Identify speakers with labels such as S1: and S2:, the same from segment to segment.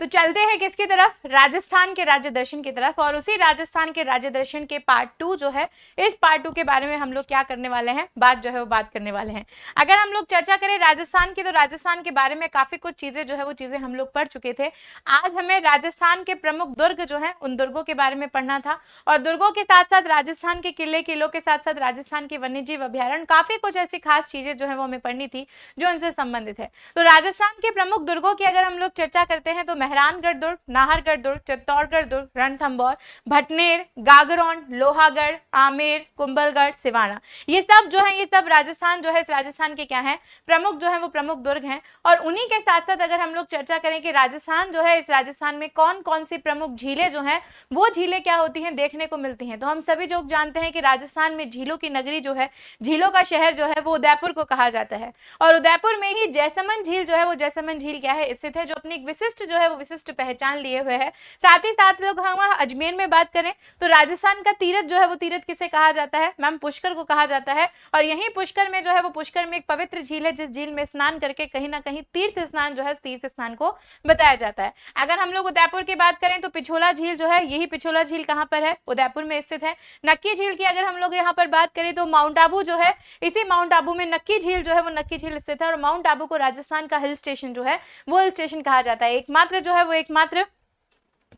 S1: तो चलते हैं किसकी तरफ, राजस्थान के राज्य दर्शन की तरफ। और उसी राजस्थान के राज्य दर्शन के पार्ट 2 जो है, इस पार्ट 2 के बारे में हम लोग क्या करने वाले हैं, बात जो है वो बात करने वाले हैं। अगर हम लोग चर्चा करें राजस्थान की, तो राजस्थान के बारे में काफी कुछ चीजें जो है वो चीजें हम लोग पढ़ चुके थे। आज हमें राजस्थान के प्रमुख दुर्ग जो है उन दुर्गों के बारे में पढ़ना था, और दुर्गों के साथ साथ राजस्थान के किले किलों के साथ साथ राजस्थान के वन्यजीव अभ्यारण्य, काफी कुछ ऐसी खास चीजें जो है वो हमें पढ़नी थी जो इनसे संबंधित है। तो राजस्थान के प्रमुख दुर्गों की अगर हम लोग चर्चा करते हैं तो मेहरानगढ़ दुर्ग, नाहरगढ़ दुर्ग, चित्तौड़गढ़ दुर्ग, रणथंभौर, भटनेर, गागरोन, लोहागढ़, आमेर, कुंभलगढ़, सिवाना, ये सब जो है ये सब राजस्थान जो है इस राजस्थान के क्या है, प्रमुख जो है वो प्रमुख दुर्ग हैं। और उन्हीं के साथ साथ अगर हम लोग चर्चा करें कि राजस्थान जो है इस राजस्थान में कौन कौन सी प्रमुख झीलें जो हैं वो झीलें क्या होती हैं, देखने को मिलती हैं। तो हम सभी लोग जानते हैं कि राजस्थान में झीलों की नगरी जो है, झीलों का शहर जो है वो उदयपुर को कहा जाता है। और उदयपुर में ही जैसमंद झील जो है वो जैसमंद झील क्या है, स्थित है, जो अपनी एक विशिष्ट जो है वो विशिष्ट पहचान लिए हुए है। साथ ही साथ लोग हम अजमेर में बात करें तो राजस्थान का तीरथ जो है वो तीरथ किसे कहा जाता है, मैम पुष्कर को कहा जाता है। और यही पुष्कर में जो है वो पुष्कर में एक पवित्र झील है, जिस झील में स्नान करके कहीं ना कहीं तीर्थ स्नान जो है तीर्थ स्नान को बताया जाता है। अगर हम लोग उदयपुर की बात करें तो पिछोला झील जो है, यही पिछोला झील कहां पर है, उदयपुर में स्थित है। नक्की झील की अगर हम लोग यहाँ पर बात करें तो माउंट आबू जो है, इसी माउंट आबू में नक्की झील जो है वो नक्की झील स्थित है। और माउंट आबू को राजस्थान का हिल स्टेशन जो है वो हिल स्टेशन कहा जाता है। एकमात्र जो है वो एकमात्र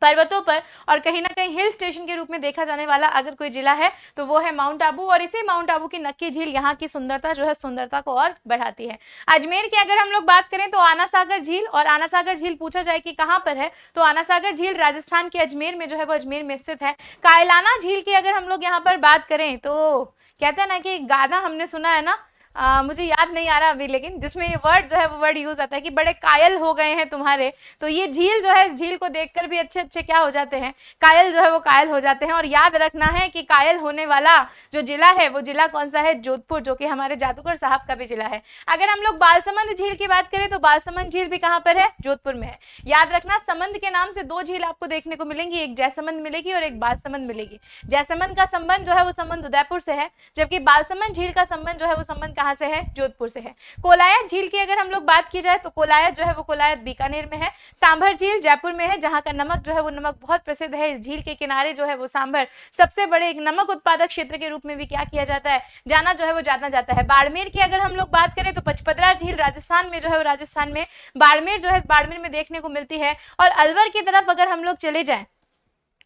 S1: पर्वतों पर और कहीं ना कहीं हिल स्टेशन के रूप में देखा जाने वाला अगर कोई जिला है तो वो है माउंट आबू। और इसी माउंट आबू की नक्की झील यहाँ की सुंदरता जो है सुंदरता को और बढ़ाती है। अजमेर की अगर हम लोग बात करें तो आना सागर झील, और आना सागर झील पूछा जाए कि कहाँ पर है तो आना सागर झील राजस्थान के अजमेर में जो है वो अजमेर में स्थित है। कायलाना झील की अगर हम लोग यहाँ पर बात करें तो कहते हैं ना कि गाना हमने सुना है ना, मुझे याद नहीं आ रहा अभी, लेकिन जिसमें ये वर्ड जो है वो वर्ड यूज आता है कि बड़े कायल हो गए हैं तुम्हारे। तो ये झील जो है, इस झील को देखकर भी अच्छे अच्छे क्या हो जाते हैं, कायल जो है वो कायल हो जाते हैं। और याद रखना है कि कायल होने वाला जो जिला है वो जिला कौन सा है, जोधपुर, जो कि हमारे जादूगर साहब का भी जिला है। अगर हम लोग बालसमंद झील की बात करें तो बालसमंद झील भी कहाँ पर है, जोधपुर में है। याद रखना समंद के नाम से दो झील आपको देखने को मिलेंगी, एक जयसमंद मिलेगी और एक बालसमंद मिलेगी। जयसमंद का संबंध जो है वो संबंध उदयपुर से है, जबकि बालसमंद झील का संबंध जो है वो संबंध कहां से है, जोधपुर से है। कोलायत झील की अगर हम लोग बात की जाए तो कोलायत जो है वो कोलायत बीकानेर में है। सांभर झील जयपुर में है, जहां का नमक जो है वो नमक बहुत प्रसिद्ध है। इस झील के किनारे जो है वो सांभर सबसे बड़े एक नमक उत्पादक क्षेत्र के रूप में भी क्या किया जाता है, जाना जो है वो जाना जाता है। बाड़मेर की अगर हम लोग बात करें तो पचपदरा झील राजस्थान में जो है वो राजस्थान में बाड़मेर जो है बाड़मेर में देखने को मिलती है। और अलवर की तरफ अगर हम लोग चले जाएं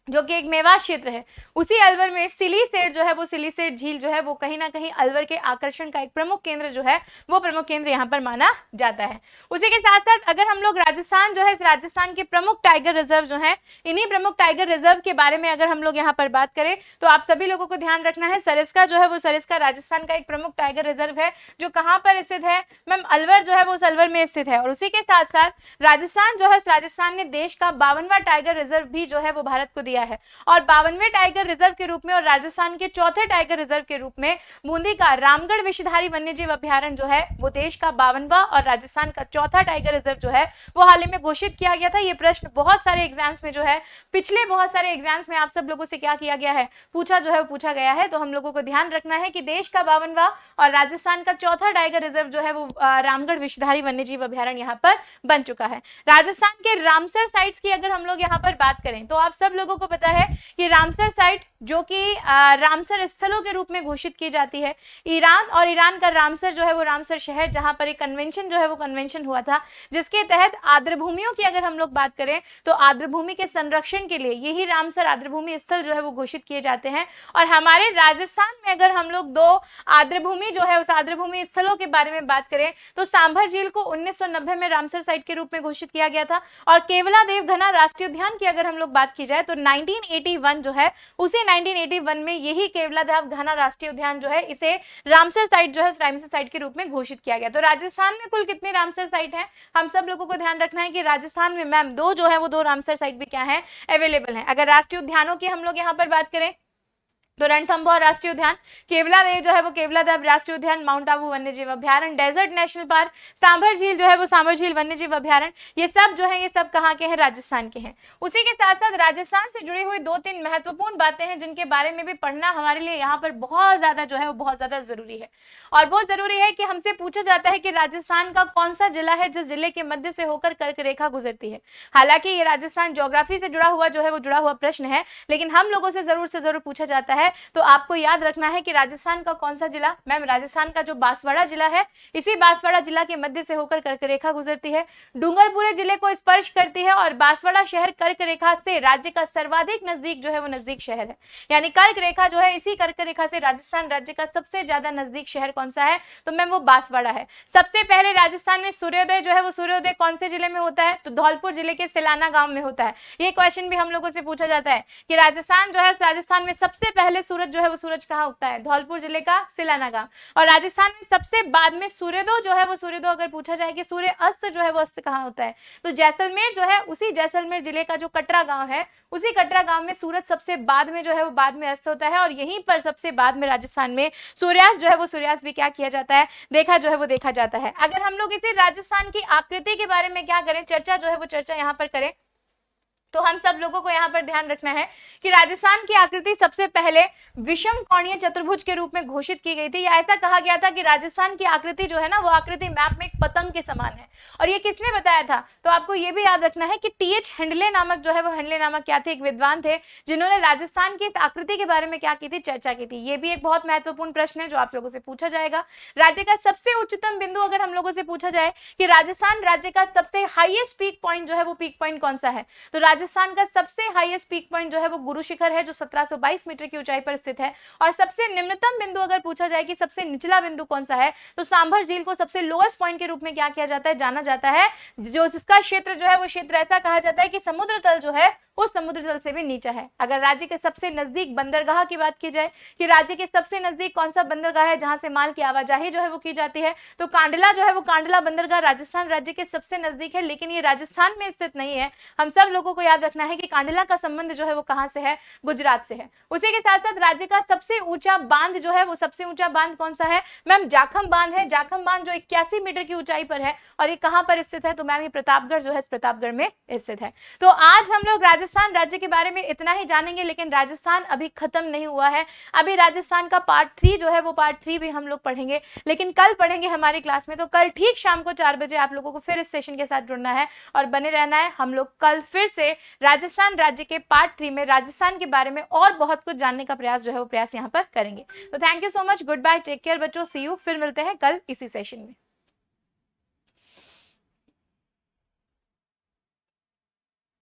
S1: जो कि एक मेवात क्षेत्र है, उसी अलवर में सिलीसेट जो है वो सिलीसेट झील जो है वो कहीं ना कहीं अलवर के आकर्षण का एक प्रमुख केंद्र जो है वो प्रमुख केंद्र यहाँ पर माना जाता है। उसी के साथ साथ अगर हम लोग राजस्थान जो है, इस राजस्थान के प्रमुख टाइगर रिजर्व जो है, इन्हीं प्रमुख टाइगर रिजर्व के बारे में अगर हम लोग यहाँ पर बात करें तो आप सभी लोगों को ध्यान रखना है, सरिस्का जो है वो सरिस्का राजस्थान का एक प्रमुख टाइगर रिजर्व है, जो कहाँ पर स्थित है मैम, अलवर जो है वो अलवर में स्थित है। और उसी के साथ साथ राजस्थान जो है, राजस्थान ने देश का 52वां टाइगर रिजर्व भी जो है वो भारत को है। और 52वें टाइगर रिजर्व के रूप में और राजस्थान के चौथे टाइगर रिजर्व के रूप में बूंदी का रामगढ़ विषधारी वन्यजीव अभ्यारण्य जो है वो देश का 52वां और राजस्थान का चौथा टाइगर रिजर्व जो है वो हाल ही में घोषित किया गया था। ये प्रश्न बहुत सारे एग्जाम्स में जो है, पिछले बहुत सारे एग्जाम्स में आप सब लोगों से क्या किया गया है, पूछा जो है पूछा गया है। तो हम लोगों को ध्यान रखना है कि देश का 52वां और राजस्थान का चौथा टाइगर रिजर्व जो है वो रामगढ़ विषधारी वन्यजीव अभ्यारण्य यहाँ पर बन चुका है। राजस्थान के रामसर साइट्स की अगर हम लोग यहाँ पर बात करें तो आप सब लोगों को पता है कि रामसर साइट जो कि रामसर स्थलों के रूप में घोषित की जाती है, ईरान, और ईरान का रामसर जो है वो रामसर शहर, जहां पर एक कन्वेंशन जो है वो कन्वेंशन हुआ था, जिसके तहत आर्द्रभूमियों की अगर हम लोग बात करें तो आर्द्रभूमि के संरक्षण के लिए यही रामसर आर्द्रभूमि स्थल जो है वो घोषित किए जाते हैं। और हमारे राजस्थान में अगर हम लोग दो आर्द्रभूमि जो है उस आर्द्रभूमि स्थलों के बारे में बात करें तो सांभर झील को 1990 में रामसर साइट के रूप में घोषित किया गया था। और केवला देव घना राष्ट्रीय उद्यान की अगर हम लोग बात की जाए तो 1981 जो है, उसी 1981 में यही केवलादेव घना राष्ट्रीय उद्यान जो है इसे रामसर साइट जो है रामसर साइट के रूप में घोषित किया गया। तो राजस्थान में कुल कितनी रामसर साइट है, हम सब लोगों को ध्यान रखना है कि राजस्थान में मैम दो जो है वो दो रामसर साइट भी क्या है, अवेलेबल है। अगर राष्ट्रीय उद्यानों की हम लोग यहाँ पर बात करें तो रणथंभौर राष्ट्रीय उद्यान, केवलादेव जो है वो केवलादेव राष्ट्रीय उद्यान, माउंट आबू वन्यजीव अभ्यारण्य, डेजर्ट नेशनल पार्क, सांभर झील जो है वो सांभर झील वन्यजीव अभ्यारण्य, ये सब जो है ये सब कहाँ के हैं, राजस्थान के हैं। उसी के साथ साथ राजस्थान से जुड़ी हुई 2-3 महत्वपूर्ण बातें हैं जिनके बारे में भी पढ़ना हमारे लिए यहाँ पर बहुत ज्यादा जो है वो बहुत ज्यादा जरूरी है। और बहुत जरूरी है कि हमसे पूछा जाता है कि राजस्थान का कौन सा जिला है जिस जिले के मध्य से होकर कर्क रेखा गुजरती है। हालांकि ये राजस्थान ज्योग्राफी से जुड़ा हुआ जो है वो जुड़ा हुआ प्रश्न है, लेकिन हम लोगों से जरूर पूछा जाता है। तो आपको याद रखना है कि राजस्थान का कौन सा जिला, मैम राजस्थान का जो बांसवाड़ा जिला है, इसी बांसवाड़ा जिला के मध्य से होकर कर्क रेखा गुजरती है, डूंगरपुर जिले को स्पर्श करती है और बांसवाड़ा शहर कर्क रेखा से राज्य का सर्वाधिक नजदीक जो है वो नजदीक शहर है। यानी कर्क रेखा जो है, इसी कर्क रेखा से राजस्थान राज्य का सबसे ज्यादा नजदीक शहर कौन सा है, तो मैम वो बांसवाड़ा है। सबसे पहले राजस्थान में सूर्योदय जो है वो सूर्योदय कौन से जिले में होता है, तो धौलपुर जिले के सिलाना गांव में होता है। ये क्वेश्चन भी हम लोगों से पूछा जाता है कि राजस्थान जो है, राजस्थान में सबसे पहले सूरज जो है वो सूरज कहाँ उगता है, धौलपुर जिले का सिलाना गांव। और राजस्थान में सबसे बाद में सूर्योदय जो है वो सूर्योदय अगर पूछा जाए कि सूर्य अस्त जो है वो अस्त कहाँ होता है, तो जैसलमेर जो है, उसी जैसलमेर जिले का जो कटरा गांव है, उसी कटरा गांव में सूरज सबसे बाद में जो है वो बाद में अस्त होता है। और यहीं पर सबसे बाद में राजस्थान में सूर्यास्त जो है वो सूर्यास्त भी क्या किया जाता है, देखा जो है वो देखा जाता है। अगर हम लोग इसी राजस्थान की आकृति के बारे में क्या करें, चर्चा जो है वो चर्चा यहाँ पर करें, तो हम सब लोगों को यहाँ पर ध्यान रखना है कि राजस्थान की आकृति सबसे पहले विषम कोणीय चतुर्भुज के रूप में घोषित की गई थी, या ऐसा कहा गया था कि राजस्थान की आकृति जो है ना, वो आकृति मैप में एक पतंग के समान है। और ये किसने बताया था, तो आपको ये भी याद रखना है कि टी.एच. हेंडले नामक जो है वो हेंडले नामक क्या थे, एक विद्वान थे जिन्होंने राजस्थान की इस आकृति के बारे में क्या की थी, चर्चा की थी। ये भी एक बहुत महत्वपूर्ण प्रश्न है जो आप लोगों से पूछा जाएगा। राज्य का सबसे उच्चतम बिंदु अगर हम लोगों से पूछा जाए कि राजस्थान राज्य का सबसे हाईएस्ट पीक पॉइंट जो है वो पीक पॉइंट कौन सा है, तो राजस्थान का सबसे हाईएस्ट पीक पॉइंट जो है वो गुरु शिखर है, जो 1722 मीटर की ऊंचाई पर स्थित है। और सबसे निम्नतम बिंदु अगर पूछा जाए कि सबसे निचला बिंदु कौन सा है, तो सांभर झील को सबसे लोएस्ट पॉइंट के रूप में क्या किया जाता है, जाना जाता है। जो इसका क्षेत्र जो है वो क्षेत्र ऐसा कहा जाता है कि समुद्र तल जो है वो समुद्र तल से भी नीचा है। अगर राज्य के सबसे नजदीक बंदरगाह की बात की जाए कि राज्य के सबसे नजदीक कौन सा बंदरगाह है जहां से माल की आवाजाही जो है वो की जाती है, तो कांडला जो है वो कांडला बंदरगाह राजस्थान राज्य के सबसे नजदीक है, लेकिन ये राजस्थान में स्थित नहीं है। हम सब लोगों को याद रखना है कि कांडला का संबंध जो है वो कहां से है, गुजरात से है। उसी के साथ साथ राज्य का सबसे ऊंचा बांध जो है वो सबसे ऊंचा बांध कौन सा है, मैम जाखम बांध है। जाखम बांध जो 81 मीटर की ऊंचाई पर है, और ये कहां पर स्थित है, तो मैम ये प्रतापगढ़ जो है प्रतापगढ़ में स्थित है। तो आज हम लोग राजस्थान राज्य के बारे में इतना ही जानेंगे, लेकिन राजस्थान अभी खत्म नहीं हुआ है। अभी राजस्थान का पार्ट 3 जो है वो पार्ट 3 भी हम लोग पढ़ेंगे, लेकिन कल पढ़ेंगे हमारी क्लास में। तो कल ठीक शाम को 4 बजे आप लोगों को फिर इस सेशन के साथ जुड़ना है और बने रहना है। हम लोग कल फिर से राजस्थान राज्य के पार्ट 3 में राजस्थान के बारे में और बहुत कुछ जानने का प्रयास जो है वो प्रयास यहाँ पर करेंगे। तो thank you so much, goodbye, take care बच्चों, सी यू। फिर मिलते हैं कल इसी सेशन में।